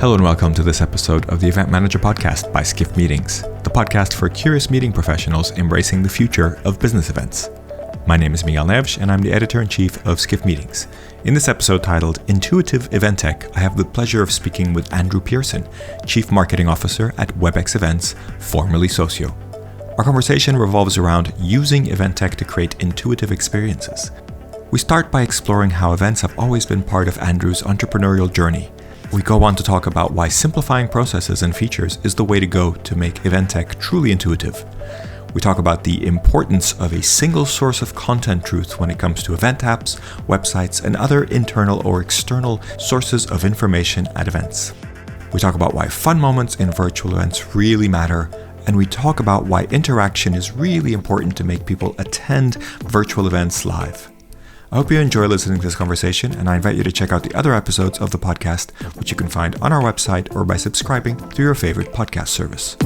Hello and welcome to this episode of the Event Manager Podcast by Skift Meetings, the podcast for curious meeting professionals embracing the future of business events. My name is Miguel Neves and I'm the Editor-in-Chief of Skift Meetings. In this episode titled Intuitive Event Tech, I have the pleasure of speaking with Andrew Pearson, Chief Marketing Officer at WebEx Events, formerly Socio. Our conversation revolves around using event tech to create intuitive experiences. We start by exploring how events have always been part of Andrew's entrepreneurial journey. We go on to talk about why simplifying processes and features is the way to go to make event tech truly intuitive. We talk about the importance of a single source of content truth when it comes to event apps, websites, and other internal or external sources of information at events. We talk about why fun moments in virtual events really matter, and we talk about why interaction is really important to make people attend virtual events live. I hope you enjoy listening to this conversation, and I invite you to check out the other episodes of the podcast, which you can find on our website or by subscribing through your favorite podcast service.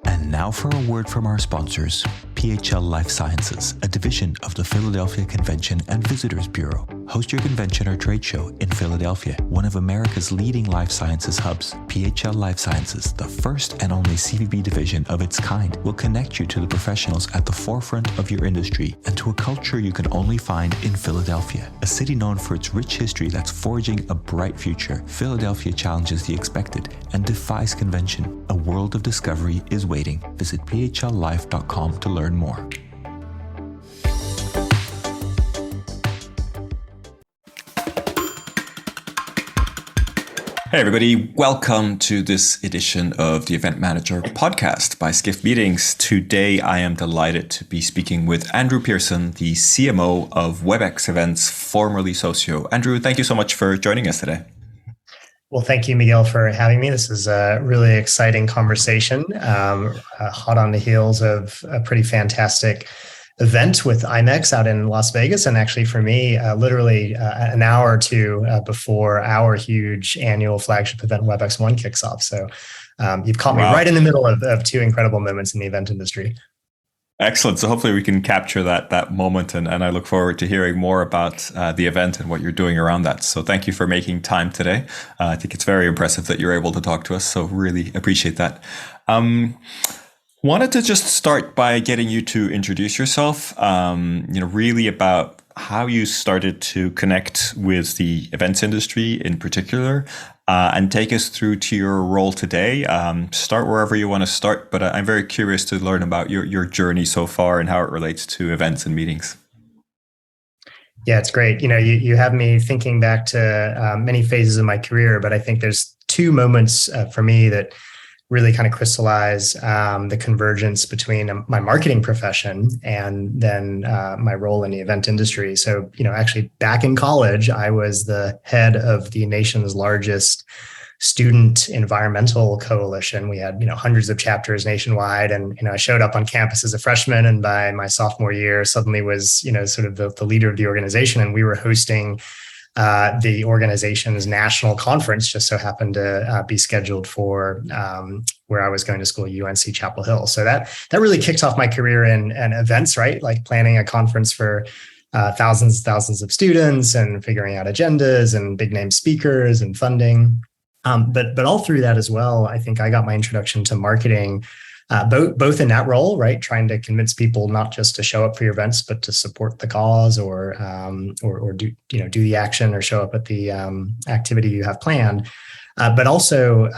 And now for a word from our sponsors, PHL Life Sciences, a division of the Philadelphia Convention and Visitors Bureau. Host your convention or trade show in Philadelphia, one of America's leading life sciences hubs. PHL Life Sciences, the first and only CVB division of its kind, will connect you to the professionals at the forefront of your industry and to a culture you can only find in Philadelphia. A city known for its rich history that's forging a bright future, Philadelphia challenges the expected and defies convention. A world of discovery is waiting. Visit phllife.com to learn more. Hey everybody, welcome to this edition of the Event Manager Podcast by Skift Meetings. Today I am delighted to be speaking with Andrew Pearson, the CMO of WebEx Events, formerly Socio. Andrew, thank you so much for joining us today. Well, thank you, Miguel, for having me. This is a really exciting conversation, hot on the heels of a pretty fantastic event with IMEX out in Las Vegas. And actually for me, literally an hour or two before our huge annual flagship event, WebEx One, kicks off. So you've caught me right in the middle of two incredible moments in the event industry. Excellent. So hopefully we can capture that moment. And I look forward to hearing more about the event and what you're doing around that. So thank you for making time today. I think it's very impressive that you're able to talk to us. So really appreciate that. Wanted to just start by getting you to introduce yourself, really about how you started to connect with the events industry in particular, and take us through to your role today. Start wherever you want to start, but I'm very curious to learn about your journey so far and how it relates to events and meetings. Yeah, it's great. You have me thinking back to many phases of my career, but I think there's two moments for me that really kind of crystallize the convergence between my marketing profession and then my role in the event industry. So, actually back in college, I was the head of the nation's largest student environmental coalition. We had, hundreds of chapters nationwide. And, I showed up on campus as a freshman, and by my sophomore year, suddenly was, sort of the leader of the organization. And we were hosting the organization's national conference, just so happened to be scheduled for where I was going to school, UNC Chapel Hill. So that really kicked off my career in events, right? Like planning a conference for thousands and thousands of students and figuring out agendas and big name speakers and funding. But all through that as well, I think I got my introduction to marketing, both in that role, right, trying to convince people not just to show up for your events, but to support the cause or do the action or show up at the activity you have planned. But also,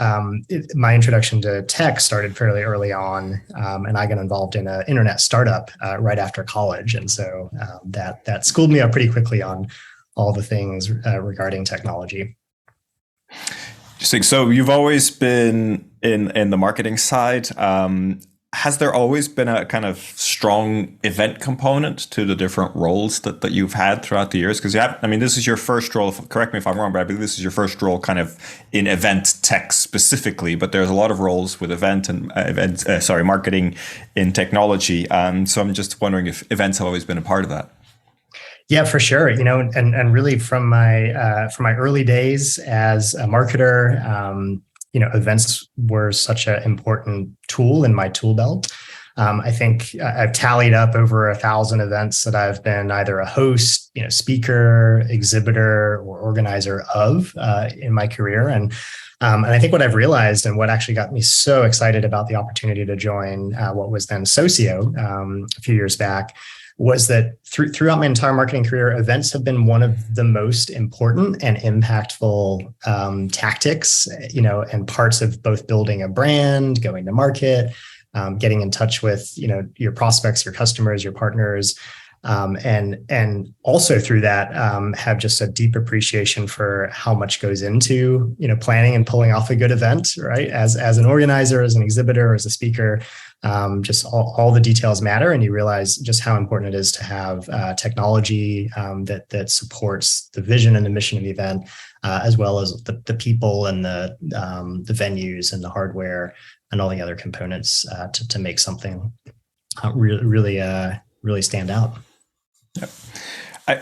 my introduction to tech started fairly early on, and I got involved in an internet startup right after college, and so that schooled me up pretty quickly on all the things regarding technology. Interesting. So you've always been in the marketing side. Has there always been a kind of strong event component to the different roles that you've had throughout the years? Because this is your first role, correct me if I'm wrong, but I believe this is your first role kind of in event tech specifically, but there's a lot of roles with marketing in technology. So I'm just wondering if events have always been a part of that. Yeah, for sure. And really from my early days as a marketer, events were such an important tool in my tool belt. I think I've tallied up over 1,000 events that I've been either a host, speaker, exhibitor, or organizer of in my career. And I think what I've realized and what actually got me so excited about the opportunity to join what was then Socio a few years back was that throughout my entire marketing career, events have been one of the most important and impactful tactics, and parts of both building a brand, going to market, getting in touch with, your prospects, your customers, your partners. And also through that, have just a deep appreciation for how much goes into, planning and pulling off a good event, right? As an organizer, as an exhibitor, as a speaker, just all the details matter. And you realize just how important it is to have technology that supports the vision and the mission of the event, as well as the people and the venues and the hardware and all the other components to make something really stand out. Yep.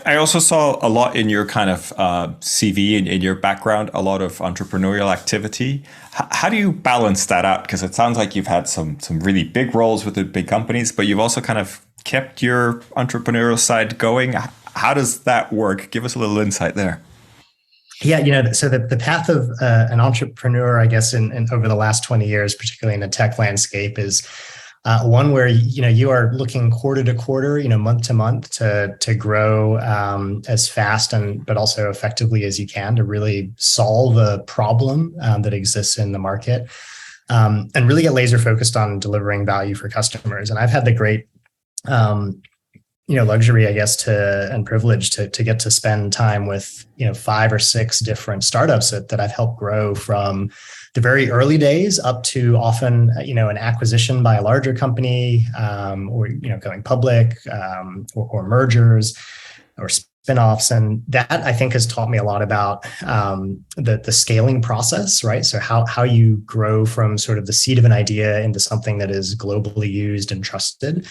I also saw a lot in your kind of CV and in your background, a lot of entrepreneurial activity. How do you balance that out? Because it sounds like you've had some really big roles with the big companies, but you've also kind of kept your entrepreneurial side going. How does that work? Give us a little insight there. Yeah, so the path of an entrepreneur, I guess, in over the last 20 years, particularly in the tech landscape, is one where you are looking quarter to quarter, month to month to grow as fast but also effectively as you can to really solve a problem that exists in the market, and really get laser focused on delivering value for customers. And I've had the great luxury, I guess, and privilege to get to spend time with 5 or 6 different startups that I've helped grow from the very early days up to often, an acquisition by a larger company, or going public, or mergers or spinoffs. And that, I think, has taught me a lot about the scaling process, right? So how you grow from sort of the seed of an idea into something that is globally used and trusted.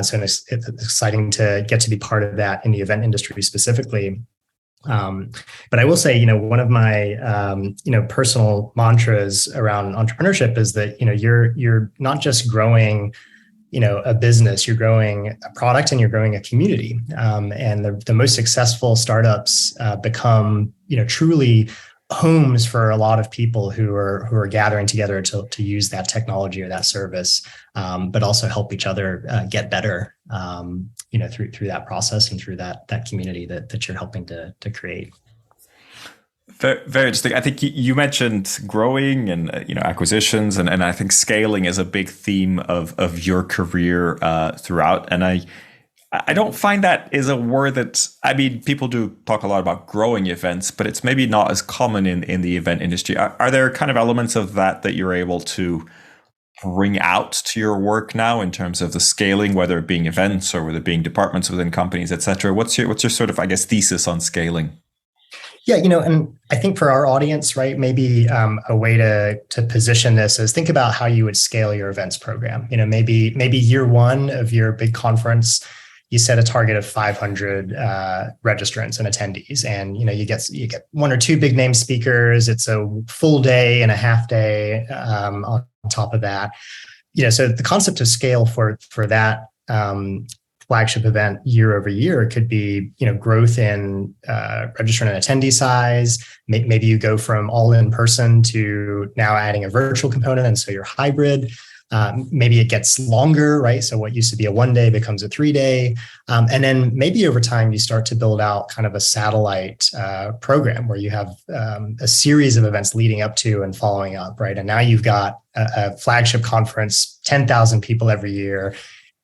So it's exciting to get to be part of that in the event industry specifically. But I will say, one of my, personal mantras around entrepreneurship is that, you're not just growing, a business, you're growing a product and you're growing a community. And the most successful startups become, truly homes for a lot of people who are gathering together to use that technology or that service, but also help each other get better, through that process and through that community that you're helping to create. Very, very interesting. I think you mentioned growing and acquisitions, and I think scaling is a big theme of your career throughout. And I don't find that is a word that, people do talk a lot about growing events, but it's maybe not as common in the event industry. Are there kind of elements of that you're able to bring out to your work now in terms of the scaling, whether it being events or whether it being departments within companies, et cetera? What's your sort of, I guess, thesis on scaling? Yeah, and I think for our audience, right, maybe a way to position this is think about how you would scale your events program. Maybe year one of your big conference, you set a target of 500 registrants and attendees, and you get 1 or 2 big name speakers. It's a full day and a half day on top of that. So the concept of scale for that flagship event year over year could be growth in registrant and attendee size. Maybe you go from all in person to now adding a virtual component, and so you're hybrid. Maybe it gets longer, right? So what used to be a 1-day becomes a 3-day. And then maybe over time, you start to build out kind of a satellite program where you have a series of events leading up to and following up, right? And now you've got a flagship conference, 10,000 people every year.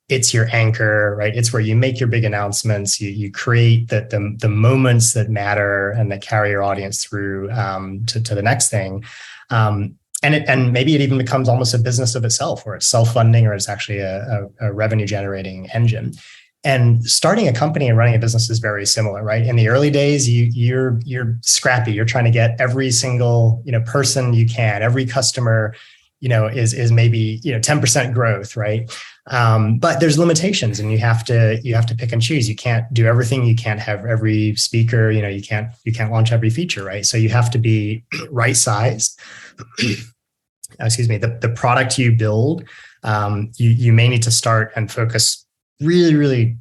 It's your anchor, right? It's where you make your big announcements. You create the moments that matter and that carry your audience through to the next thing. And maybe it even becomes almost a business of itself, where it's self-funding or it's actually a revenue-generating engine. And starting a company and running a business is very similar, right? In the early days, you're scrappy. You're trying to get every single person you can, every customer is maybe 10% growth, right? But there's limitations, and you have to pick and choose. You can't do everything. You can't have every speaker. You can't launch every feature, right? So you have to be right sized. Excuse me. The product you build you may need to start and focus really, really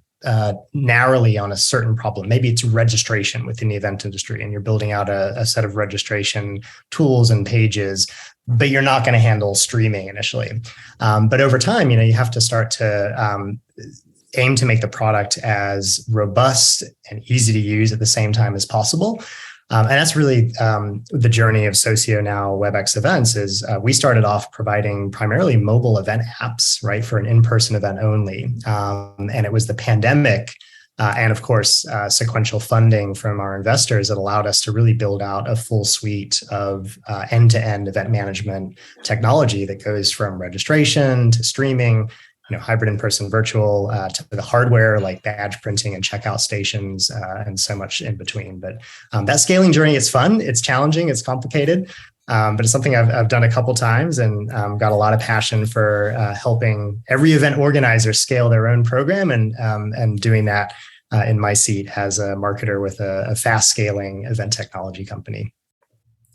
narrowly on a certain problem. Maybe it's registration within the event industry, and you're building out a set of registration tools and pages, but you're not going to handle streaming initially. But over time, you have to start to aim to make the product as robust and easy to use at the same time as possible. And that's really the journey of Socio now WebEx Events is we started off providing primarily mobile event apps, right, for an in-person event only. And it was the pandemic and of course, sequential funding from our investors that allowed us to really build out a full suite of end-to-end event management technology that goes from registration to streaming, hybrid in-person virtual to the hardware like badge printing and checkout stations and so much in between. But that scaling journey is fun. It's challenging. It's complicated. But it's something I've done a couple times and got a lot of passion for helping every event organizer scale their own program and doing that in my seat as a marketer with a fast scaling event technology company.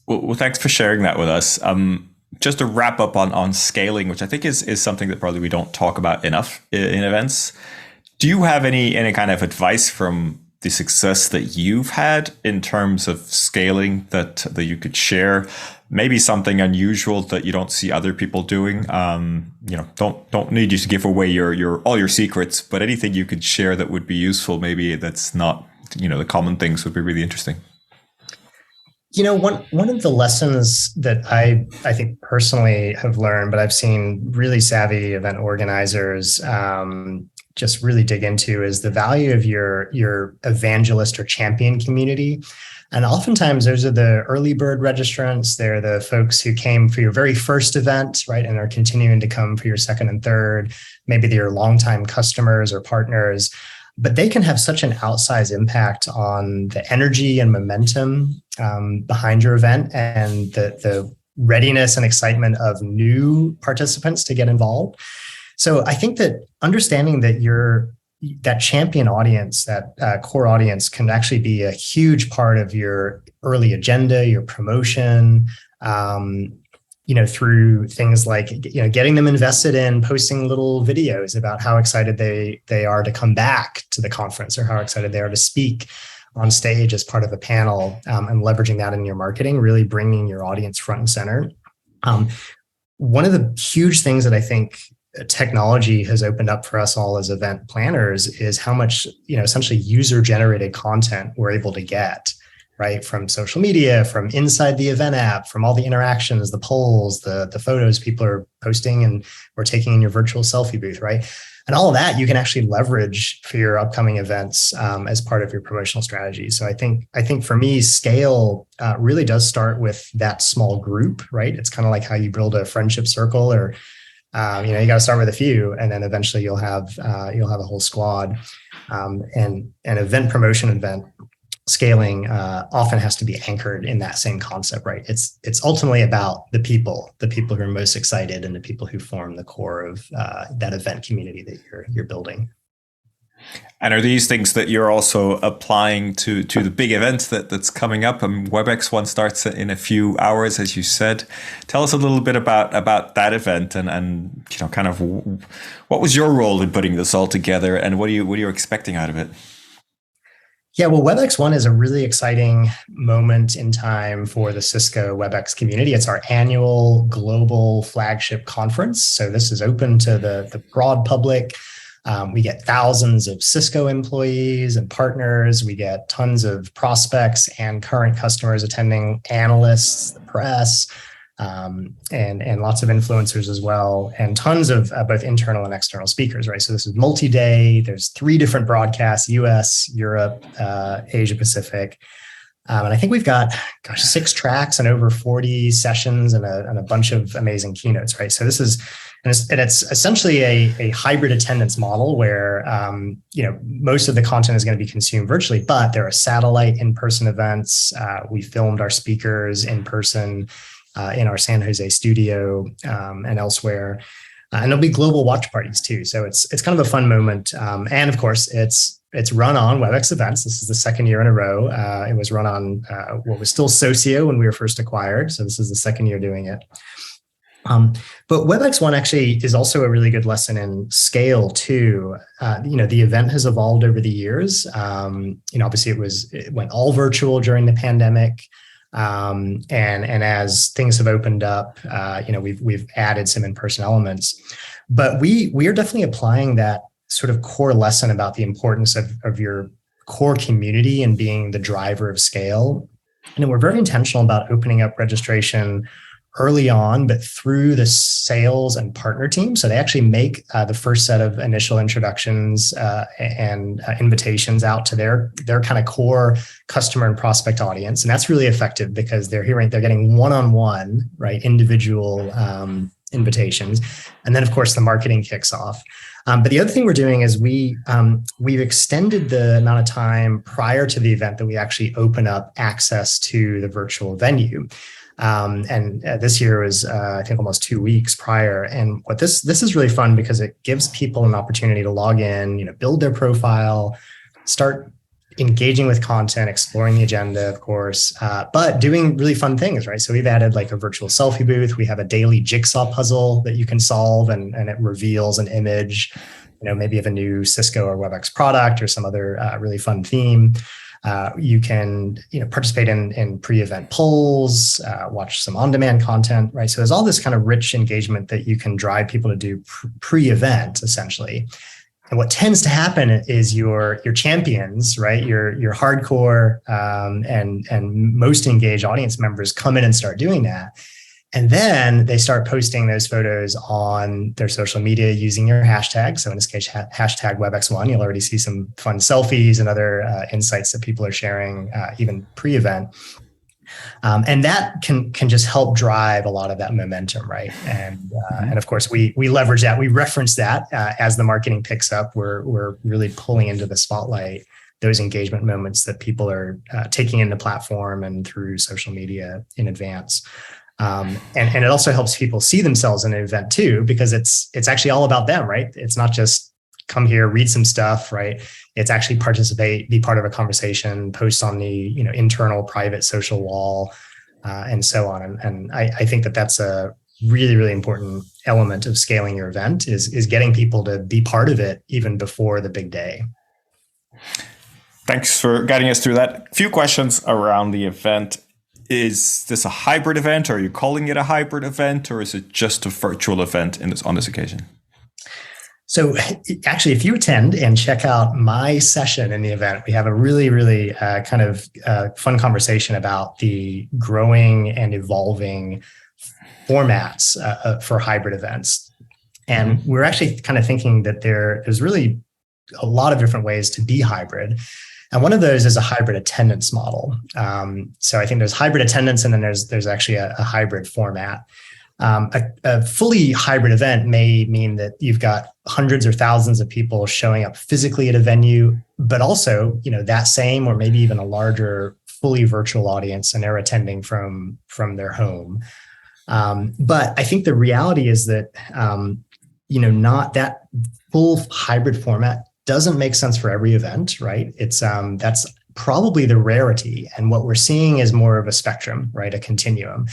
Well, thanks for sharing that with us. Just to wrap up on scaling, which I think is something that probably we don't talk about enough in events. Do you have any kind of advice from the success that you've had in terms of scaling that you could share? Maybe something unusual that you don't see other people doing. Don't need you to give away your all your secrets, but anything you could share that would be useful. Maybe that's not the common things would be really interesting. One of the lessons that I think personally have learned, but I've seen really savvy event organizers just really dig into is the value of your evangelist or champion community. And oftentimes those are the early bird registrants. They're the folks who came for your very first event, right? And are continuing to come for your second and third. Maybe they're longtime customers or partners. But they can have such an outsized impact on the energy and momentum behind your event and the readiness and excitement of new participants to get involved. So I think that understanding that that champion audience, that core audience can actually be a huge part of your early agenda, your promotion, through things like, getting them invested in posting little videos about how excited they are to come back to the conference or how excited they are to speak on stage as part of a panel, and leveraging that in your marketing, really bringing your audience front and center. One of the huge things that I think technology has opened up for us all as event planners is how much, essentially user-generated content we're able to get. Right, from social media, from inside the event app, from all the interactions, the polls, the photos people are posting and or taking in your virtual selfie booth, right? And all of that you can actually leverage for your upcoming events as part of your promotional strategy. So I think for me, scale really does start with that small group, right? It's kind of like how you build a friendship circle, or you got to start with a few, and then eventually you'll have a whole squad. And an event promotion event scaling often has to be anchored in that same concept, right? It's ultimately about the people who are most excited and the people who form the core of that event community that you're building. And are these things that you're also applying to the big event that's coming up? WebEx One starts in a few hours, as you said. Tell us a little bit about that event and kind of what was your role in putting this all together, and what are you expecting out of it? Yeah, well, WebEx One is a really exciting moment in time for the Cisco WebEx community. It's our annual global flagship conference. So this is open to the broad public. We get thousands of Cisco employees and partners. We get tons of prospects and current customers attending, analysts, the press, and lots of influencers as well, and tons of both internal and external speakers, right? So this is multi-day. There's 3 different broadcasts: US, Europe, Asia Pacific. And I think we've got, 6 tracks and over 40 sessions and a bunch of amazing keynotes, right? So this is, and it's essentially a hybrid attendance model where, most of the content is going to be consumed virtually, but there are satellite in-person events. We filmed our speakers in person in our San Jose studio and elsewhere. And there'll be global watch parties too. So it's kind of a fun moment. And of course, it's run on WebEx Events. This is the second year in a row. It was run on what was still Socio when we were first acquired. So this is the second year doing it. But WebEx1 actually is also a really good lesson in scale too. The event has evolved over the years. Obviously it went all virtual during the pandemic. And as things have opened up, we've added some in-person elements, but we are definitely applying that sort of core lesson about the importance of your core community and being the driver of scale. And we're very intentional about opening up registration early on, but through the sales and partner team. So they actually make the first set of initial introductions and invitations out to their kind of core customer and prospect audience. And that's really effective because they're getting one-on-one, right, individual invitations. And then of course the marketing kicks off. But the other thing we're doing is we've extended the amount of time prior to the event that we actually open up access to the virtual venue. And this year was, I think, almost 2 weeks prior. And what this is really fun because it gives people an opportunity to log in, build their profile, start engaging with content, exploring the agenda, of course, but doing really fun things, right? So we've added like a virtual selfie booth. We have a daily jigsaw puzzle that you can solve, and it reveals an image, maybe of a new Cisco or WebEx product or some other really fun theme. You can, participate in pre-event polls, watch some on-demand content, right? So there's all this kind of rich engagement that you can drive people to do pre-event, essentially. And what tends to happen is your champions, right? Your hardcore and most engaged audience members come in and start doing that. And then they start posting those photos on their social media using your hashtag. So in this case, hashtag WebEx1. You'll already see some fun selfies and other insights that people are sharing even pre-event. And that can just help drive a lot of that momentum, right? And of course, we leverage that. We reference that as the marketing picks up. We're really pulling into the spotlight those engagement moments that people are taking in the platform and through social media in advance. And it also helps people see themselves in an event too, because it's actually all about them, right? It's not just come here, read some stuff, right? It's actually participate, be part of a conversation, post on the internal private social wall, and so on. And I think that's a really, really important element of scaling your event is getting people to be part of it even before the big day. Thanks for guiding us through that. A few questions around the event. Is this a hybrid event? Are you calling it a hybrid event, or is it just a virtual event on this occasion? So actually, if you attend and check out my session in the event, we have a really, really kind of fun conversation about the growing and evolving formats for hybrid events. And we're actually kind of thinking that there's really a lot of different ways to be hybrid. And one of those is a hybrid attendance model. So I think there's hybrid attendance, and then there's actually a hybrid format. A fully hybrid event may mean that you've got hundreds or thousands of people showing up physically at a venue, but also, that same or maybe even a larger fully virtual audience, and they're attending from their home. But I think the reality is that, not that full hybrid format doesn't make sense for every event, right? It's that's probably the rarity. And what we're seeing is more of a spectrum, right? A continuum,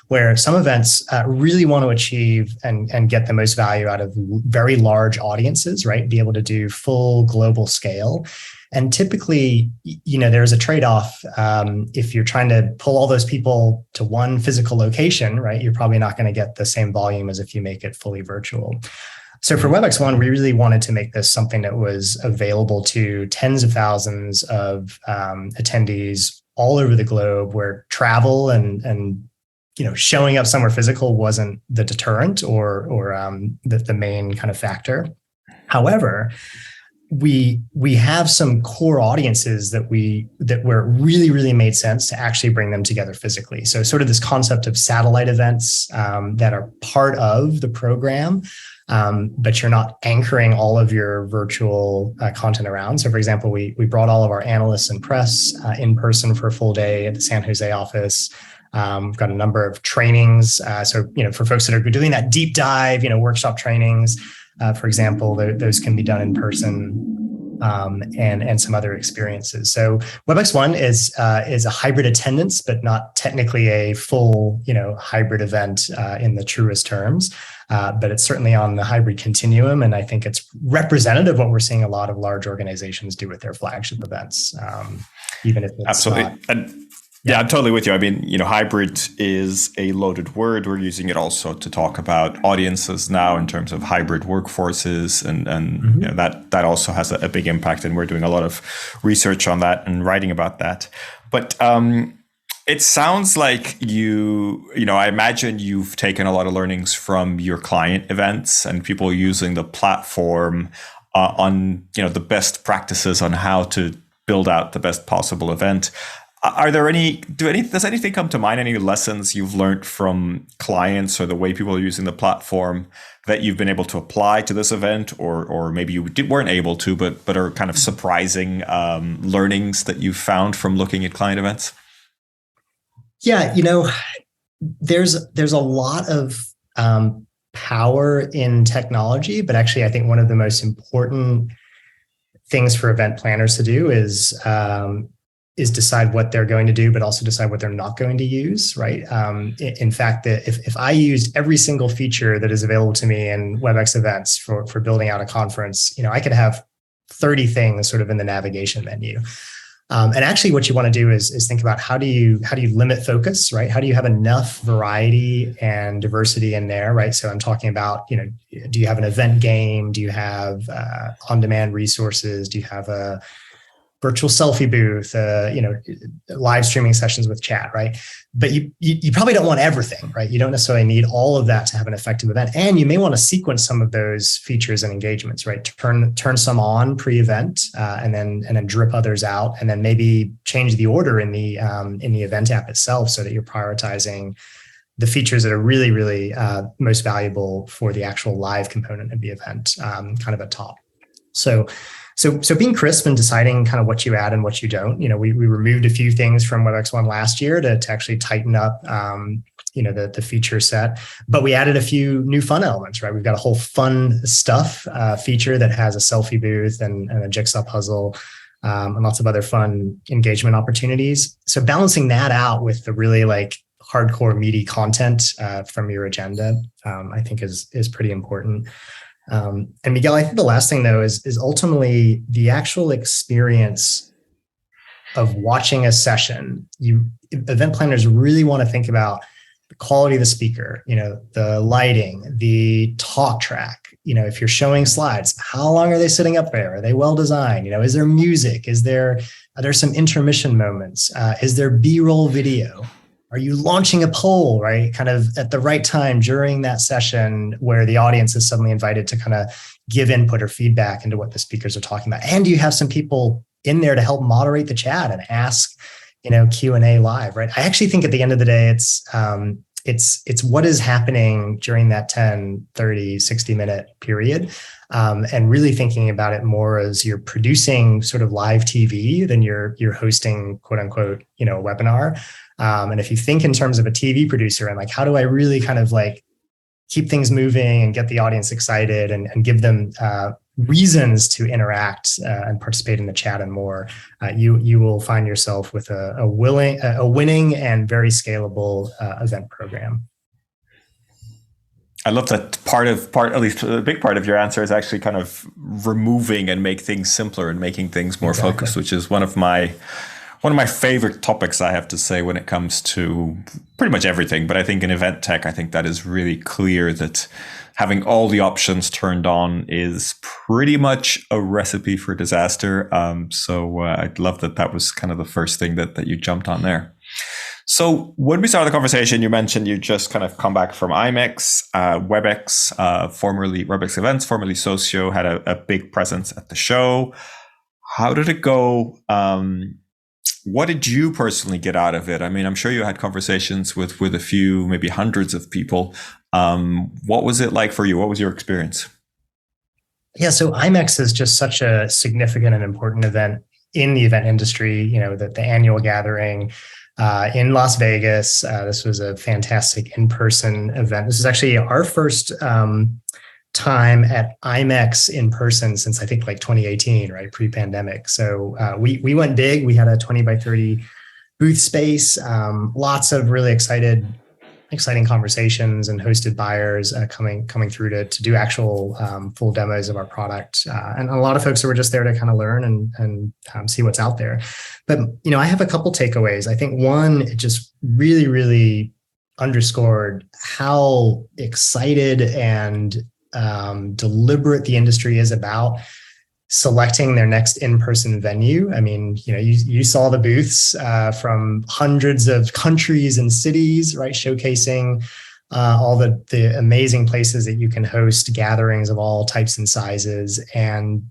where some events really want to achieve and get the most value out of very large audiences, right? Be able to do full global scale. And typically, there's a trade-off. If you're trying to pull all those people to one physical location, right, you're probably not going to get the same volume as if you make it fully virtual. So for WebEx1, we really wanted to make this something that was available to tens of thousands of attendees all over the globe, where travel and showing up somewhere physical wasn't the deterrent or the main kind of factor. However, we have some core audiences that where it really, really made sense to actually bring them together physically. So sort of this concept of satellite events that are part of the program, but you're not anchoring all of your virtual content around. So for example, we brought all of our analysts and press in person for a full day at the San Jose office. We've got a number of trainings. So, for folks that are doing that deep dive, workshop trainings, for example, those can be done in person. and some other experiences. So WebEx One is a hybrid attendance, but not technically a full hybrid event in the truest terms. But it's certainly on the hybrid continuum, and I think it's representative of what we're seeing a lot of large organizations do with their flagship events, even if it's absolutely. Not. And yeah, I'm totally with you. I mean, hybrid is a loaded word. We're using it also to talk about audiences now in terms of hybrid workforces, and Mm-hmm. that also has a big impact. And we're doing a lot of research on that and writing about that. But it sounds like I imagine you've taken a lot of learnings from your client events and people using the platform on the best practices on how to build out the best possible event. Are there does anything come to mind? Any lessons you've learned from clients or the way people are using the platform that you've been able to apply to this event, or maybe you weren't able to, but are kind of surprising learnings that you've found from looking at client events? Yeah, there's a lot of power in technology, but actually, I think one of the most important things for event planners to do is decide what they're going to do, but also decide what they're not going to use, right? In fact, if I used every single feature that is available to me in WebEx events for building out a conference, I could have 30 things sort of in the navigation menu. And actually, what you want to do is think about how do you limit focus, right? How do you have enough variety and diversity in there, right? So I'm talking about, do you have an event game? Do you have on-demand resources? Do you have a virtual selfie booth, live streaming sessions with chat, right? But you probably don't want everything, right? You don't necessarily need all of that to have an effective event. And you may want to sequence some of those features and engagements, right? Turn some on pre-event and then drip others out, and then maybe change the order in the event app itself so that you're prioritizing the features that are really, really most valuable for the actual live component of the event, kind of at top. So being crisp and deciding kind of what you add and what you don't, we removed a few things from WebEx One last year to actually tighten up, the feature set, but we added a few new fun elements, right? We've got a whole fun stuff feature that has a selfie booth and a jigsaw puzzle, and lots of other fun engagement opportunities. So balancing that out with the really hardcore meaty content from your agenda, I think is pretty important. And Miguel, I think the last thing though is ultimately the actual experience of watching a session. Event planners really want to think about the quality of the speaker, the lighting, the talk track. If you're showing slides, how long are they sitting up there? Are they well designed? Is there music? Are there some intermission moments? Is there B-roll video? Are you launching a poll, right? Kind of at the right time during that session where the audience is suddenly invited to kind of give input or feedback into what the speakers are talking about. And you have some people in there to help moderate the chat and ask, Q&A live, right? I actually think at the end of the day, it's what is happening during that 10, 30, 60-minute period. And really thinking about it more as you're producing sort of live TV than you're hosting, quote unquote, a webinar. And if you think in terms of a TV producer and how do I really kind of keep things moving and get the audience excited and give them reasons to interact and participate in the chat and more, you will find yourself with a winning and very scalable event program. I love that at least a big part of your answer is actually kind of removing and make things simpler and making things more focused, which is one of my favorite topics, I have to say, when it comes to pretty much everything. But I think in event tech, I think that is really clear that having all the options turned on is pretty much a recipe for disaster. So I love that was kind of the first thing that you jumped on there. So when we started the conversation, you mentioned you just kind of come back from IMEX, WebEx, formerly WebEx Events, formerly Socio, had a big presence at the show. How did it go? What did you personally get out of it? I mean, I'm sure you had conversations with a few, maybe hundreds of people. What was it like for you? What was your experience? Yeah, so IMEX is just such a significant and important event in the event industry. The annual gathering in Las Vegas. This was a fantastic in-person event. This is actually our first time at IMEX in person since I think like 2018, right? Pre-pandemic. So we went big. We had a 20 by 30 booth space, lots of really exciting conversations and hosted buyers coming through to do actual full demos of our product, and a lot of folks who were just there to kind of learn and see what's out there. But I have a couple takeaways. I think one, it just really, really underscored how excited and deliberate the industry is about selecting their next in-person venue. I mean, you saw the booths from hundreds of countries and cities, right? Showcasing all the amazing places that you can host gatherings of all types and sizes. And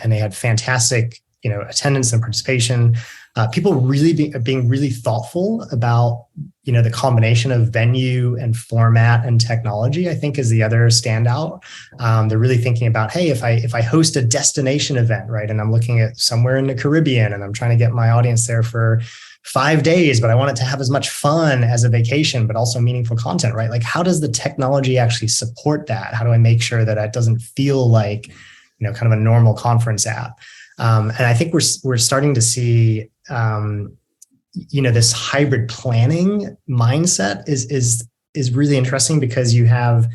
they had fantastic, attendance and participation. People really being really thoughtful about, the combination of venue and format and technology, I think, is the other standout. They're really thinking about, hey, if I host a destination event, right, and I'm looking at somewhere in the Caribbean and I'm trying to get my audience there for 5 days, but I want it to have as much fun as a vacation, but also meaningful content, right? Like, how does the technology actually support that? How do I make sure that it doesn't feel like, kind of a normal conference app? And I think we're starting to see, this hybrid planning mindset is really interesting, because you have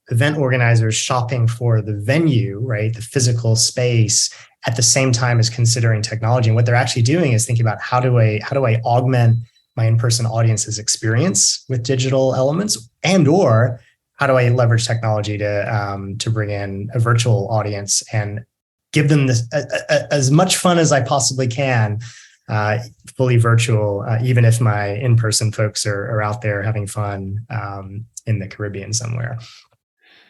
event organizers shopping for the venue, right, the physical space, at the same time as considering technology. And what they're actually doing is thinking about how do I augment my in-person audience's experience with digital elements, or how do I leverage technology to bring in a virtual audience and give them this as much fun as I possibly can, fully virtual, even if my in-person folks are out there having fun in the Caribbean somewhere.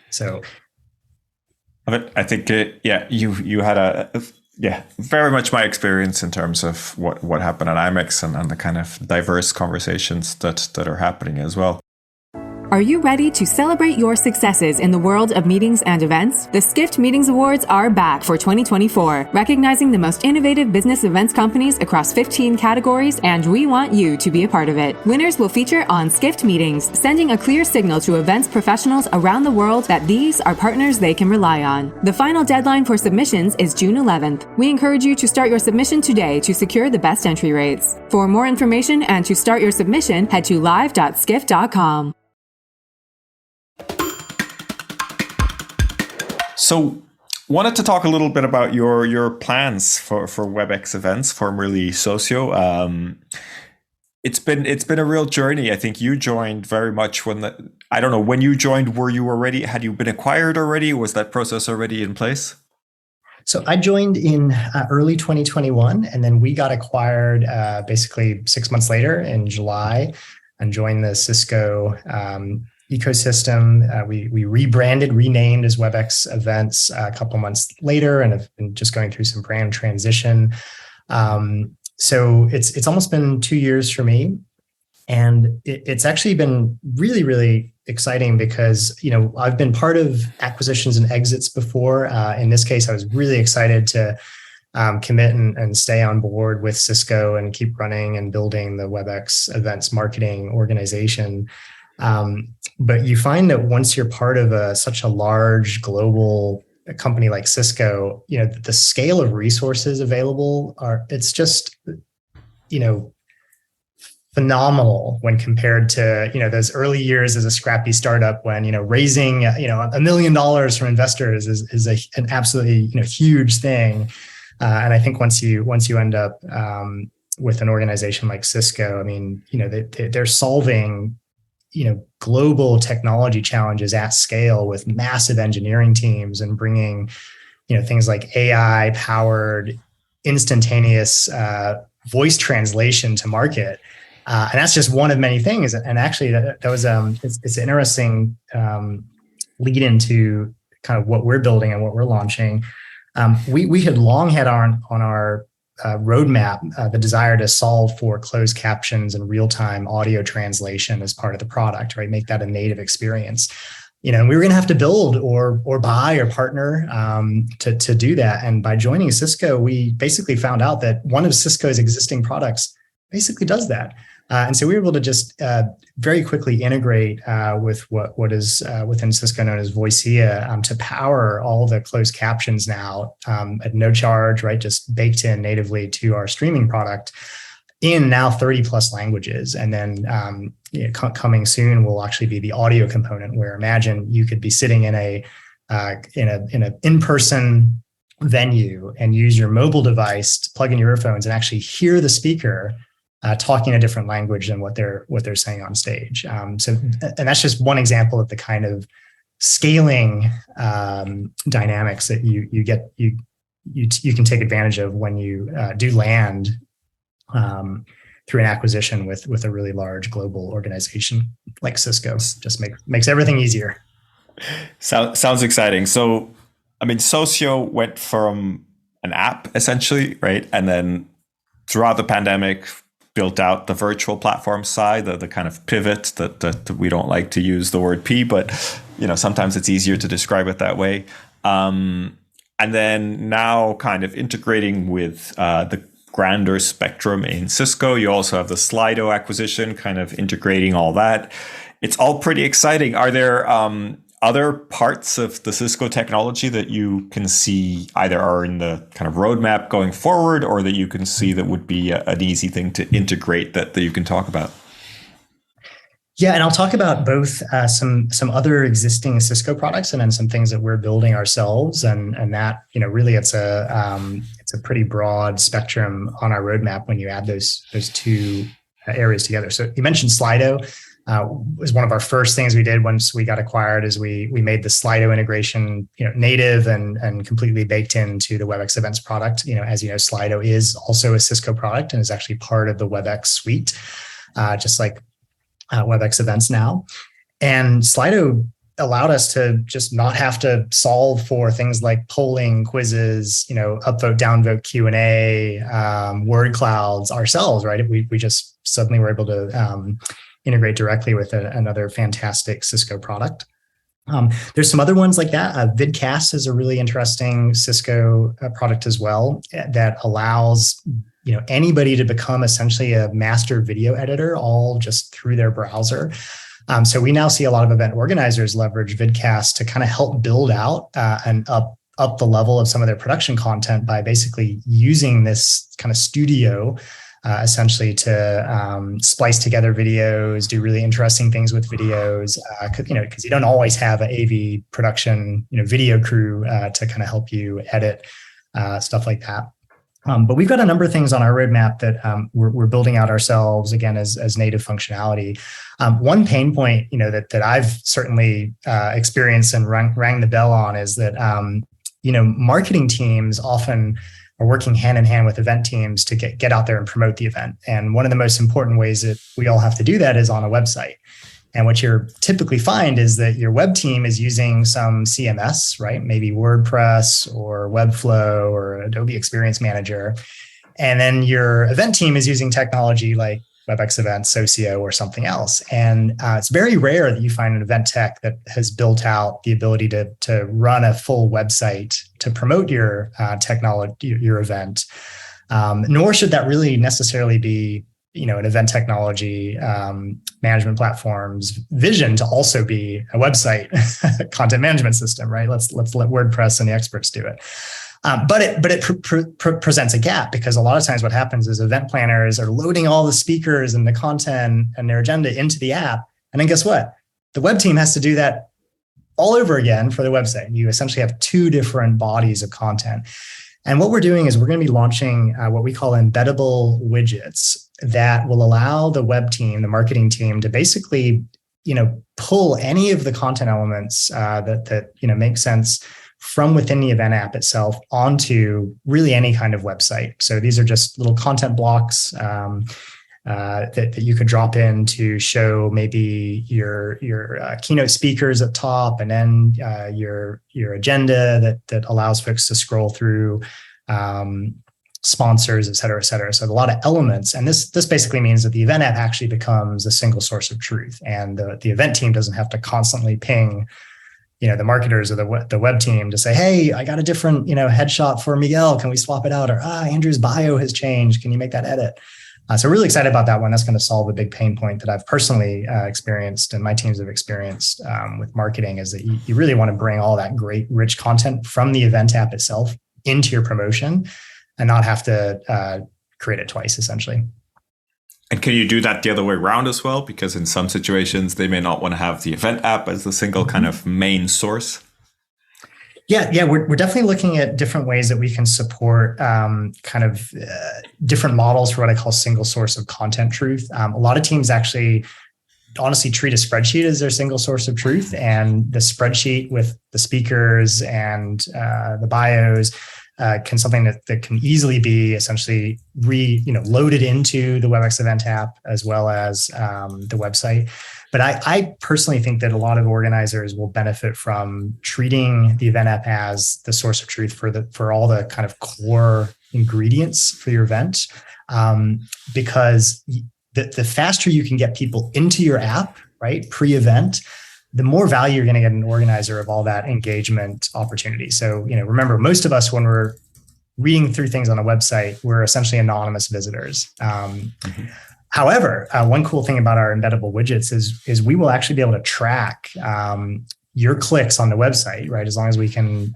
So, I think, you had very much my experience in terms of what happened at IMEX and the kind of diverse conversations that are happening as well. Are you ready to celebrate your successes in the world of meetings and events? The Skift Meetings Awards are back for 2024, recognizing the most innovative business events companies across 15 categories, and we want you to be a part of it. Winners will feature on Skift Meetings, sending a clear signal to events professionals around the world that these are partners they can rely on. The final deadline for submissions is June 11th. We encourage you to start your submission today to secure the best entry rates. For more information and to start your submission, head to live.skift.com. So, wanted to talk a little bit about your plans for WebEx events, formerly Socio. It's been a real journey. I think you joined very much when you joined, had you been acquired already? Was that process already in place? So I joined in early 2021, and then we got acquired basically 6 months later in July, and joined the Cisco ecosystem. We renamed as WebEx Events a couple months later, and have been just going through some brand transition. So it's almost been 2 years for me, and it's actually been really, really exciting, because I've been part of acquisitions and exits before. In this case, I was really excited to commit and stay on board with Cisco and keep running and building the WebEx Events marketing organization. But you find that once you're part of such a large global company like Cisco, the scale of resources available it's just, phenomenal when compared to, those early years as a scrappy startup when, raising, $1 million from investors is an absolutely, huge thing. And I think once you end up, with an organization like Cisco, I mean, they're solving global technology challenges at scale with massive engineering teams, and bringing, things like AI powered instantaneous voice translation to market. And that's just one of many things. And actually that was, it's an interesting lead into kind of what we're building and what we're launching. We had long had on our roadmap the desire to solve for closed captions and real-time audio translation as part of the product, right? Make that a native experience. And we were going to have to build or buy or partner to do that. And by joining Cisco, we basically found out that one of Cisco's existing products basically does that. And so we were able to just very quickly integrate with what is within Cisco known as Voicea to power all the closed captions now at no charge, right? Just baked in natively to our streaming product in now 30 plus languages. And then coming soon will actually be the audio component, where imagine you could be sitting in a in-person venue and use your mobile device to plug in your earphones and actually hear the speaker talking a different language than what they're saying on stage. And that's just one example of the kind of scaling dynamics that you can take advantage of when you do land through an acquisition with a really large global organization like Cisco. Just makes everything easier. Sounds exciting. So, I mean, Socio went from an app essentially, right? And then throughout the pandemic, built out the virtual platform side, the kind of pivot that we don't like to use the word P, but sometimes it's easier to describe it that way. And then now kind of integrating with the grander spectrum in Cisco. You also have the Slido acquisition, kind of integrating all that. It's all pretty exciting. Are there other parts of the Cisco technology that you can see either are in the kind of roadmap going forward, or that you can see that would be an easy thing to integrate that you can talk about? Yeah, and I'll talk about both some other existing Cisco products and then some things that we're building ourselves, and that really it's a pretty broad spectrum on our roadmap when you add those two areas together. So you mentioned Slido. Was one of our first things we did once we got acquired, is we made the Slido integration native and completely baked into the WebEx Events product. As you know, Slido is also a Cisco product and is actually part of the WebEx suite, just like WebEx Events now. And Slido allowed us to just not have to solve for things like polling, quizzes, upvote, downvote, Q&A, word clouds ourselves, right? We just suddenly were able to integrate directly with another fantastic Cisco product. There's some other ones like that. Vidcast is a really interesting Cisco product as well that allows anybody to become essentially a master video editor, all just through their browser. So we now see a lot of event organizers leverage Vidcast to kind of help build out and up the level of some of their production content by basically using this kind of studio essentially to splice together videos, do really interesting things with videos, because you don't always have an AV production, video crew to kind of help you edit stuff like that. But we've got a number of things on our roadmap that we're building out ourselves, again, as native functionality. One pain point, that I've certainly experienced and rang the bell on is that, marketing teams often are working hand in hand with event teams to get out there and promote the event. And one of the most important ways that we all have to do that is on a website. And what you're typically find is that your web team is using some CMS, right? Maybe WordPress or Webflow or Adobe Experience Manager. And then your event team is using technology like WebEx Events, Socio, or something else. And it's very rare that you find an event tech that has built out the ability to run a full website to promote your technology, your event. Nor should that really necessarily be, an event technology management platform's vision to also be a website content management system, right? Let's let WordPress and the experts do it. But it presents a gap, because a lot of times what happens is event planners are loading all the speakers and the content and their agenda into the app. And then guess what? The web team has to do that all over again for the website. You essentially have two different bodies of content. And what we're doing is we're going to be launching what we call embeddable widgets that will allow the web team, the marketing team, to basically, pull any of the content elements that make sense from within the event app itself onto really any kind of website. So these are just little content blocks that you could drop in to show maybe your keynote speakers at top, and then your agenda that allows folks to scroll through, sponsors, et cetera, et cetera. So a lot of elements. And this basically means that the event app actually becomes a single source of truth, and the event team doesn't have to constantly ping the marketers or the web team to say, hey, I got a different, headshot for Miguel. Can we swap it out? Or, Andrew's bio has changed. Can you make that edit? So really excited about that one. That's going to solve a big pain point that I've personally experienced and my teams have experienced with marketing, is that you really want to bring all that great, rich content from the event app itself into your promotion and not have to create it twice, essentially. And can you do that the other way around as well? Because in some situations, they may not want to have the event app as the single kind of main source. Yeah, we're definitely looking at different ways that we can support different models for what I call single source of content truth. A lot of teams actually honestly treat a spreadsheet as their single source of truth, and the spreadsheet with the speakers and the bios can something that can easily be essentially loaded into the WebEx event app as well as the website. But I personally think that a lot of organizers will benefit from treating the event app as the source of truth for all the kind of core ingredients for your event, because the faster you can get people into your app, right, pre-event, the more value you're going to get an organizer of all that engagement opportunity. So, remember, most of us, when we're reading through things on a website, we're essentially anonymous visitors. However, one cool thing about our embeddable widgets is we will actually be able to track your clicks on the website, right? As long as we can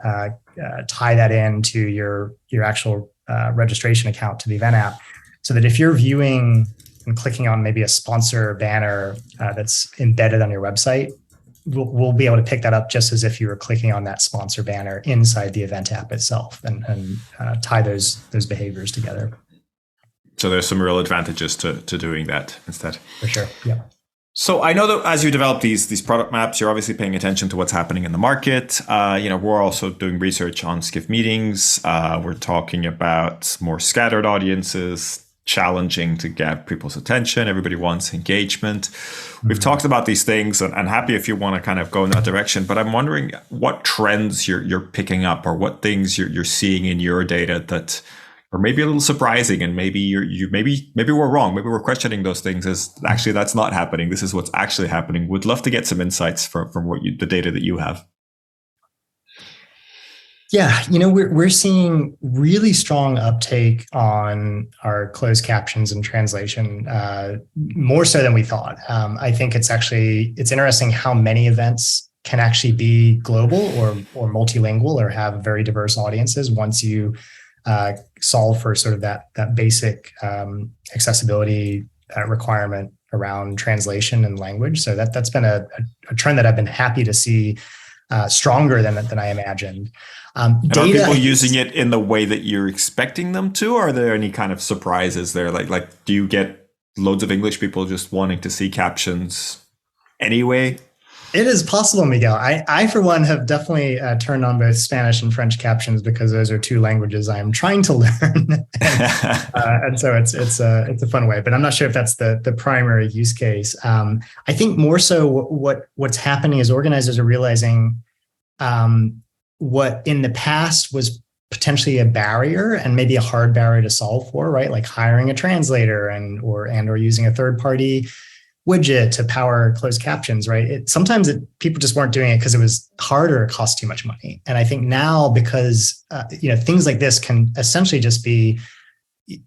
tie that into your actual registration account to the event app, so that if you're viewing and clicking on maybe a sponsor banner that's embedded on your website, we'll be able to pick that up just as if you were clicking on that sponsor banner inside the event app itself, and tie those behaviors together. So there's some real advantages to doing that instead. For sure, yeah. So I know that as you develop these product maps, you're obviously paying attention to what's happening in the market. We're also doing research on Skift meetings. We're talking about more scattered audiences, challenging to get people's attention. Everybody wants engagement. We've talked about these things, and happy if you want to kind of go in that direction. But I'm wondering what trends you're picking up, or what things you're seeing in your data that are maybe a little surprising, and maybe maybe we're wrong. Maybe we're questioning those things as actually that's not happening. This is what's actually happening. Would love to get some insights from the data that you have. Yeah, we're seeing really strong uptake on our closed captions and translation, more so than we thought. I think it's interesting how many events can actually be global or multilingual or have very diverse audiences once you solve for sort of that basic accessibility requirement around translation and language. So that's been a trend that I've been happy to see stronger than I imagined. And are people using it in the way that you're expecting them to? Or are there any kind of surprises there? Like do you get loads of English people just wanting to see captions anyway? It is possible, Miguel. I for one, have definitely turned on both Spanish and French captions because those are two languages I am trying to learn, and so it's a fun way. But I'm not sure if that's the primary use case. I think more so what's happening is organizers are realizing what in the past was potentially a barrier and maybe a hard barrier to solve for, right? Like hiring a translator or using a third party widget to power closed captions, right? Sometimes people just weren't doing it because it was harder, it cost too much money. And I think now, because things like this can essentially just be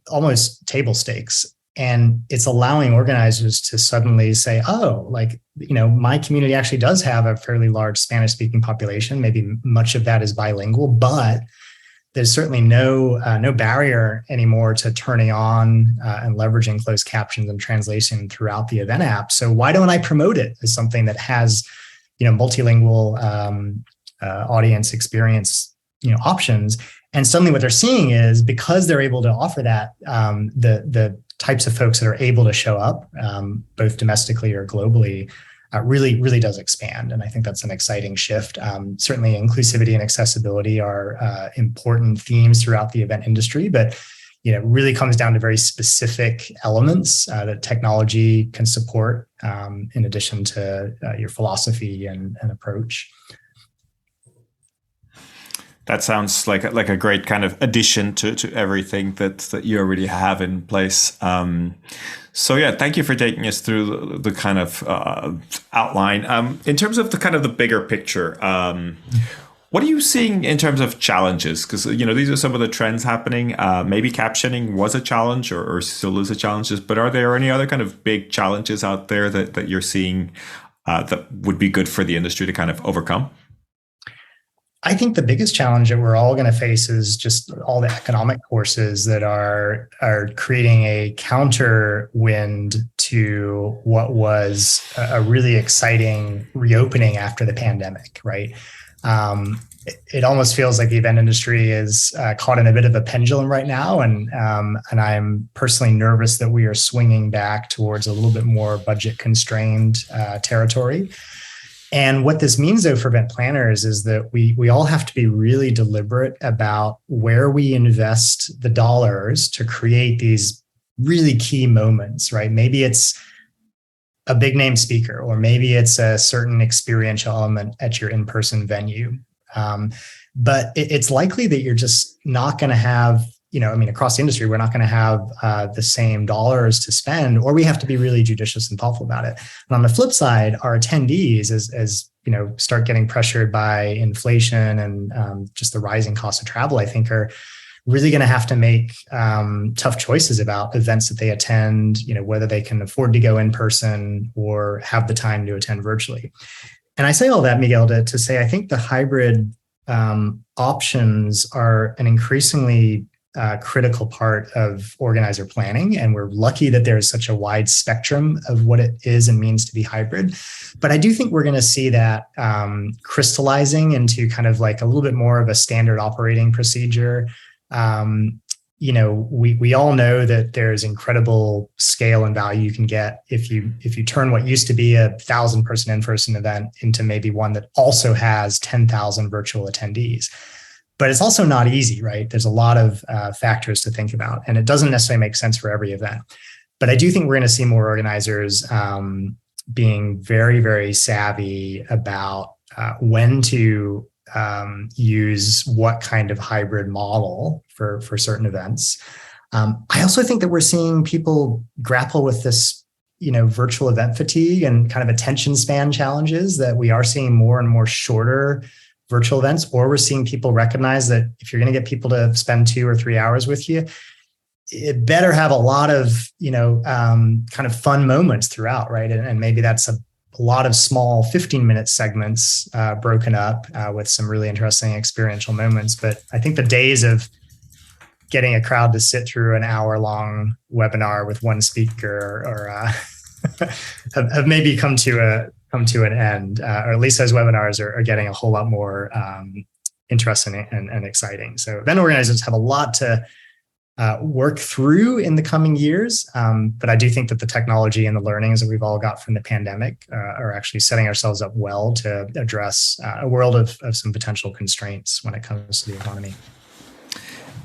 almost table stakes, and it's allowing organizers to suddenly say, oh, my community actually does have a fairly large Spanish speaking population. Maybe much of that is bilingual, but there's certainly no barrier anymore to turning on and leveraging closed captions and translation throughout the event app. So why don't I promote it as something that has, multilingual audience experience, options? And suddenly what they're seeing is, because they're able to offer that, the types of folks that are able to show up, both domestically or globally, really, really does expand. And I think that's an exciting shift. Certainly inclusivity and accessibility are important themes throughout the event industry, but it really comes down to very specific elements that technology can support, in addition to your philosophy and approach. That sounds like a great kind of addition to everything that you already have in place. So yeah, thank you for taking us through the kind of outline. In terms of the bigger picture, What are you seeing in terms of challenges? Because, these are some of the trends happening. Maybe captioning was a challenge or still is a challenge, but are there any other kind of big challenges out there that you're seeing that would be good for the industry to kind of overcome? I think the biggest challenge that we're all going to face is just all the economic forces that are creating a counter wind to what was a really exciting reopening after the pandemic, right? It almost feels like the event industry is caught in a bit of a pendulum right now, and I'm personally nervous that we are swinging back towards a little bit more budget constrained territory. And what this means, though, for event planners is that we all have to be really deliberate about where we invest the dollars to create these really key moments, right? Maybe it's a big name speaker, or maybe it's a certain experiential element at your in-person venue. But it's likely that you're just not going to have, across the industry, we're not going to have the same dollars to spend, or we have to be really judicious and thoughtful about it. And on the flip side, our attendees, as start getting pressured by inflation and just the rising cost of travel, I think are really going to have to make tough choices about events that they attend, whether they can afford to go in person or have the time to attend virtually. And I say all that, Miguel, to say I think the hybrid options are an increasingly critical part of organizer planning. And we're lucky that there's such a wide spectrum of what it is and means to be hybrid. But I do think we're going to see that crystallizing into kind of like a little bit more of a standard operating procedure. We all know that there's incredible scale and value you can get if you turn what used to be 1,000-person in-person event into maybe one that also has 10,000 virtual attendees. But it's also not easy, right? There's a lot of factors to think about, and it doesn't necessarily make sense for every event. But I do think we're going to see more organizers being very, very savvy about when to use what kind of hybrid model for certain events. I also think that we're seeing people grapple with this, virtual event fatigue and kind of attention span challenges, that we are seeing more and more shorter virtual events, or we're seeing people recognize that if you're going to get people to spend 2 or 3 hours with you, it better have a lot of, kind of fun moments throughout, right? And maybe that's a lot of small 15-minute segments broken up with some really interesting experiential moments. But I think the days of getting a crowd to sit through an hour-long webinar with one speaker or have maybe come to an end, or at least those webinars are getting a whole lot more interesting and exciting. So event organizers have a lot to work through in the coming years. But I do think that the technology and the learnings that we've all got from the pandemic are actually setting ourselves up well to address a world of some potential constraints when it comes to the economy.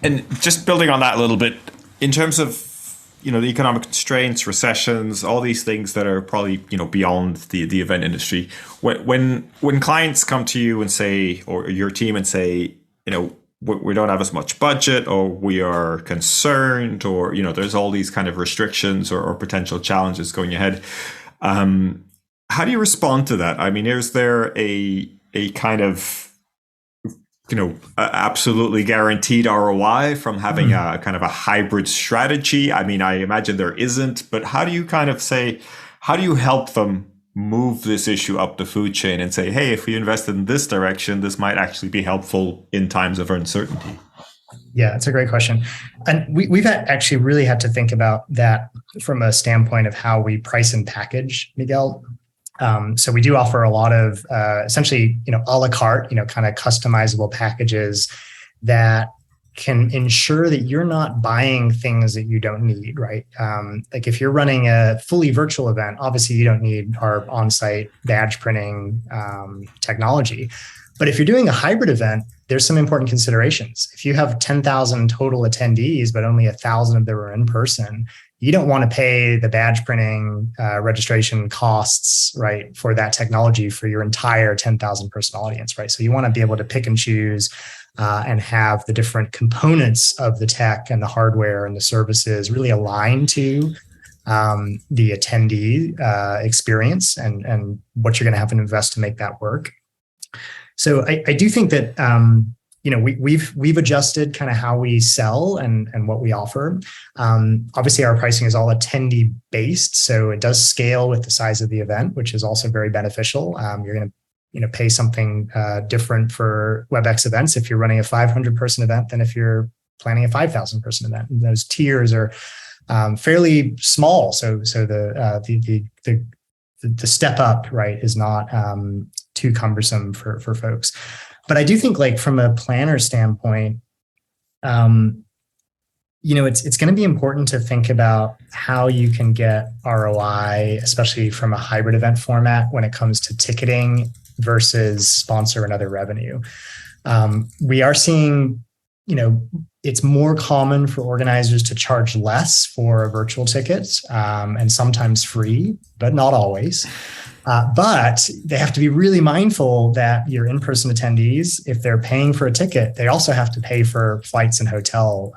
And just building on that a little bit, in terms of, the economic constraints, recessions, all these things that are probably, beyond the event industry, when clients come to you and say, or your team and say, we don't have as much budget, or we are concerned, or, there's all these kind of restrictions or potential challenges going ahead. How do you respond to that? I mean, is there a kind of, absolutely guaranteed ROI from having a kind of a hybrid strategy? I mean, I imagine there isn't, but how do you kind of say, how do you help them move this issue up the food chain and say, hey, if we invested in this direction, this might actually be helpful in times of uncertainty? Yeah, it's a great question. And we've actually really had to think about that from a standpoint of how we price and package, Miguel. So we do offer a lot of essentially, a la carte, kind of customizable packages that can ensure that you're not buying things that you don't need, right? Like if you're running a fully virtual event, obviously you don't need our on-site badge printing technology. But if you're doing a hybrid event, there's some important considerations. If you have 10,000 total attendees, but only 1,000 of them are in person, you don't want to pay the badge printing registration costs, right, for that technology for your entire 10,000 person audience, right? So you want to be able to pick and choose and have the different components of the tech and the hardware and the services really align to the attendee experience and what you're going to have to invest to make that work. So I do think that we've adjusted kind of how we sell and what we offer. Obviously, our pricing is all attendee based, so it does scale with the size of the event, which is also very beneficial. You're going to pay something different for WebEx events if you're running a 500 person event than if you're planning a 5,000 person event. And those tiers are fairly small, so the step up, right, is not too cumbersome for folks. But I do think, like, from a planner standpoint, it's going to be important to think about how you can get ROI, especially from a hybrid event format when it comes to ticketing versus sponsor and other revenue. We are seeing, it's more common for organizers to charge less for virtual tickets, and sometimes free, but not always. But they have to be really mindful that your in-person attendees, if they're paying for a ticket, they also have to pay for flights and hotel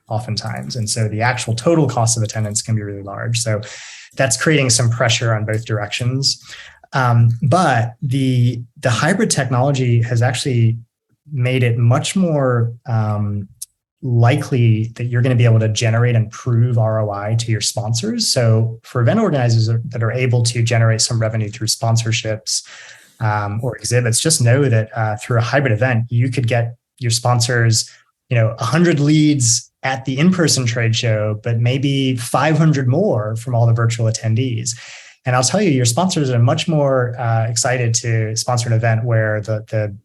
oftentimes. And so the actual total cost of attendance can be really large. So that's creating some pressure on both directions. But the hybrid technology has actually made it much more likely that you're going to be able to generate and prove ROI to your sponsors. So for event organizers that are able to generate some revenue through sponsorships or exhibits, just know that through a hybrid event, you could get your sponsors, 100 leads at the in-person trade show, but maybe 500 more from all the virtual attendees. And I'll tell you, your sponsors are much more excited to sponsor an event where the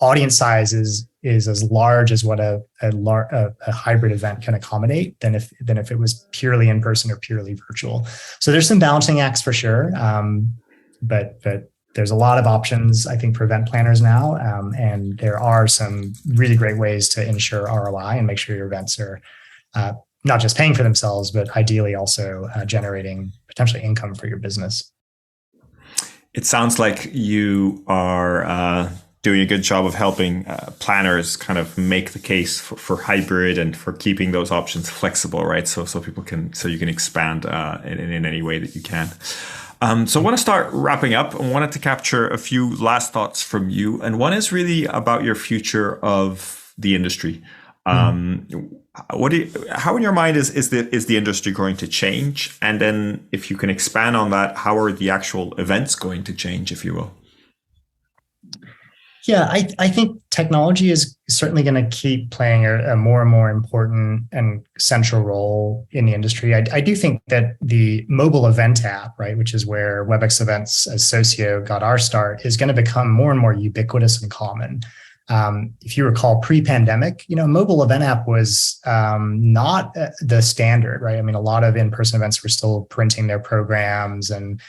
audience size is as large as what a hybrid event can accommodate than if it was purely in person or purely virtual. So there's some balancing acts for sure, but there's a lot of options, I think, for event planners now, and there are some really great ways to ensure ROI and make sure your events are not just paying for themselves, but ideally also generating potentially income for your business. It sounds like you are doing a good job of helping planners kind of make the case for hybrid and for keeping those options flexible, right? So you can expand in any way that you can. So I want to start wrapping up. I wanted to capture a few last thoughts from you, and one is really about your future of the industry. How in your mind is the industry going to change? And then if you can expand on that, how are the actual events going to change, if you will? Yeah, I think technology is certainly going to keep playing a more and more important and central role in the industry. I do think that the mobile event app, right, which is where WebEx Events as Socio got our start, is going to become more and more ubiquitous and common. If you recall, pre-pandemic, mobile event app was not the standard, right? I mean, a lot of in-person events were still printing their programs and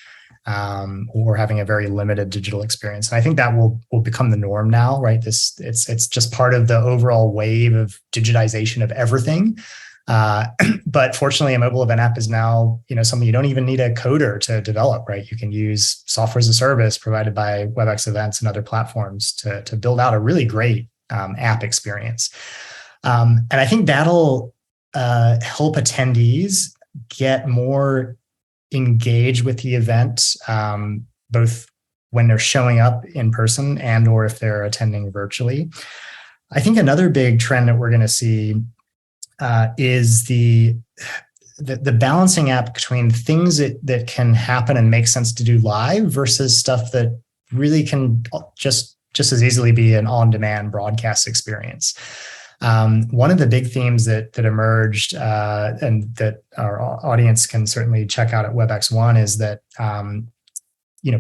or having a very limited digital experience. And I think that will become the norm now, right? It's just part of the overall wave of digitization of everything. But fortunately, a mobile event app is now, something you don't even need a coder to develop, right? You can use software as a service provided by WebEx Events and other platforms to build out a really great app experience. And I think that'll help attendees get more engage with the event, both when they're showing up in person and or if they're attending virtually. I think another big trend that we're going to see is the balancing act between things that can happen and make sense to do live versus stuff that really can just as easily be an on-demand broadcast experience. One of the big themes that emerged and that our audience can certainly check out at WebEx One is that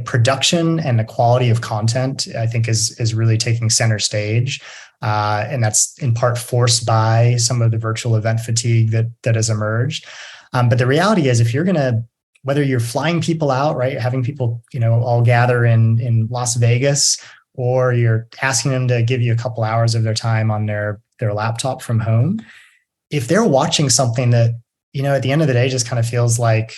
production and the quality of content, I think, is really taking center stage, and that's in part forced by some of the virtual event fatigue that has emerged. But the reality is, if you're whether you're flying people out, right, having people all gather in Las Vegas, or you're asking them to give you a couple hours of their time on their laptop from home, if they're watching something that, at the end of the day just kind of feels like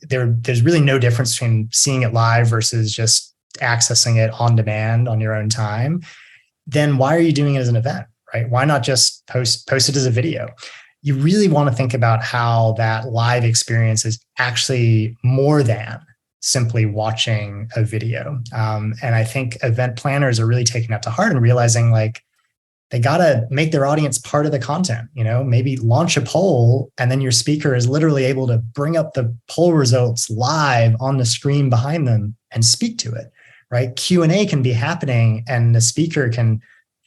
there's really no difference between seeing it live versus just accessing it on demand on your own time, then why are you doing it as an event, right? Why not just post it as a video? You really want to think about how that live experience is actually more than simply watching a video. And I think event planners are really taking that to heart and realizing like they got to make their audience part of the content, maybe launch a poll and then your speaker is literally able to bring up the poll results live on the screen behind them and speak to it, right? Q&A can be happening and the speaker can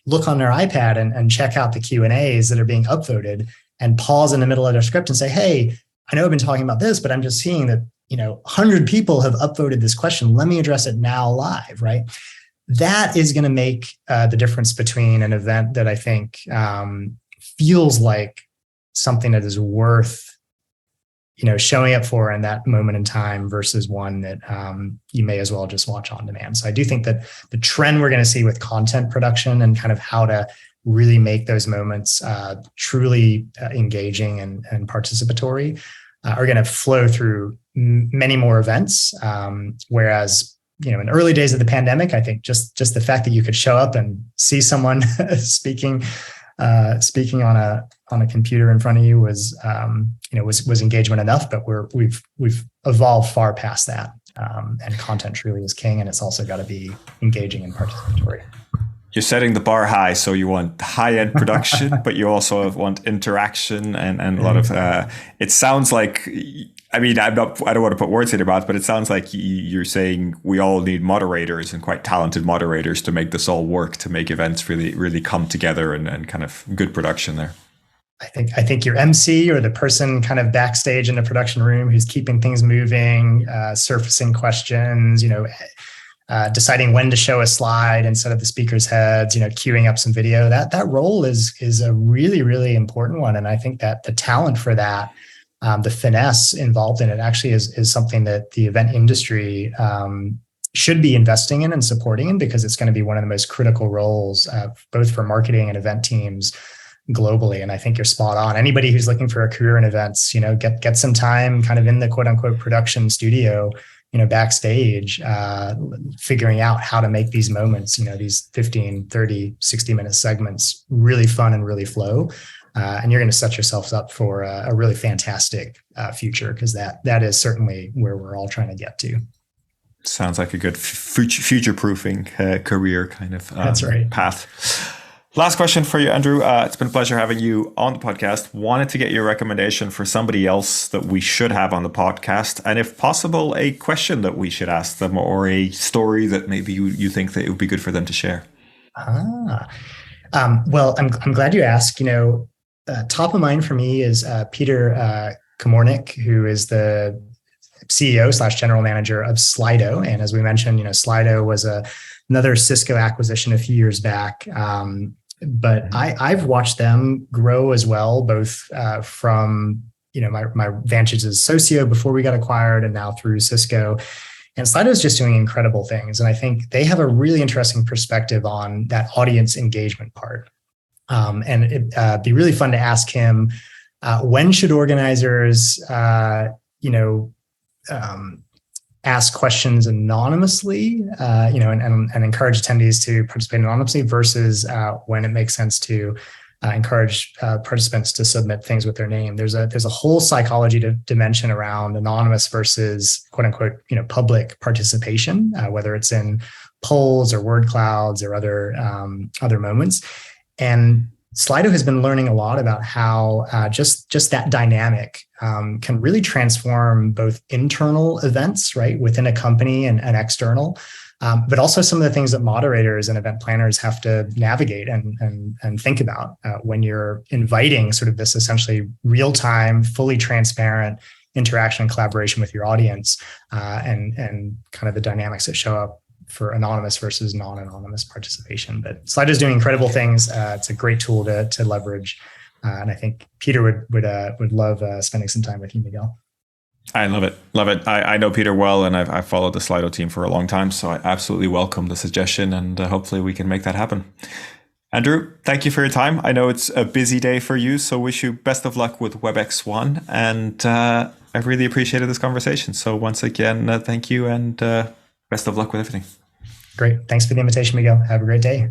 look on their iPad and check out the Q&As that are being upvoted and pause in the middle of their script and say, hey, I know I've been talking about this, but I'm just seeing that 100 people have upvoted this question. Let me address it now live, right? That is going to make the difference between an event that I think feels like something that is worth, showing up for in that moment in time versus one that you may as well just watch on demand. So I do think that the trend we're going to see with content production and kind of how to really make those moments truly engaging and participatory are going to flow through many more events. Whereas, in early days of the pandemic, I think just the fact that you could show up and see someone speaking on a computer in front of you was engagement enough. But we've evolved far past that, and content truly is king, and it's also got to be engaging and participatory. You're setting the bar high, so you want high-end production, but you also want interaction and a lot of. It sounds like, I don't want to put words in your mouth, but it sounds like you're saying we all need moderators and quite talented moderators to make this all work, to make events really, really come together and kind of good production there. I think your MC or the person kind of backstage in the production room who's keeping things moving, surfacing questions, deciding when to show a slide instead of the speaker's heads, queuing up some video, that role is a really, really important one. And I think that the talent for that, the finesse involved in it actually is something that the event industry should be investing in and supporting in, because it's going to be one of the most critical roles, both for marketing and event teams globally. And I think you're spot on. Anybody who's looking for a career in events, get some time kind of in the quote unquote production studio, backstage, figuring out how to make these moments, these 15, 30, 60-minute segments really fun and really flow. And you're going to set yourselves up for a really fantastic future, because that is certainly where we're all trying to get to. Sounds like a good future-proofing career kind of That's right. path. Last question for you, Andrew. It's been a pleasure having you on the podcast. Wanted to get your recommendation for somebody else that we should have on the podcast, and if possible, a question that we should ask them, or a story that maybe you think that it would be good for them to share. Well, I'm glad you asked. Top of mind for me is Peter Komornik, who is the CEO / general manager of Slido. And as we mentioned, Slido was another Cisco acquisition a few years back. But I've watched them grow as well, both from my vantage as Socio before we got acquired, and now through Cisco. And Slido is just doing incredible things. And I think they have a really interesting perspective on that audience engagement part. And it'd be really fun to ask him, when should organizers, ask questions anonymously, and encourage attendees to participate anonymously versus when it makes sense to encourage participants to submit things with their name. There's a whole psychology dimension around anonymous versus quote unquote, public participation, whether it's in polls or word clouds or other moments. And Slido has been learning a lot about how just that dynamic can really transform both internal events, right, within a company and external, but also some of the things that moderators and event planners have to navigate and think about when you're inviting sort of this essentially real-time, fully transparent interaction and collaboration with your audience, and kind of the dynamics that show up for anonymous versus non-anonymous participation. But Slido is doing incredible things. It's a great tool to leverage. And I think Peter would love spending some time with you, Miguel. I love it. Love it. I know Peter well, and I've followed the Slido team for a long time. So I absolutely welcome the suggestion, and hopefully we can make that happen. Andrew, thank you for your time. I know it's a busy day for you, so wish you best of luck with WebEx One. And I've really appreciated this conversation. So once again, thank you, and best of luck with everything. Great. Thanks for the invitation, Miguel. Have a great day.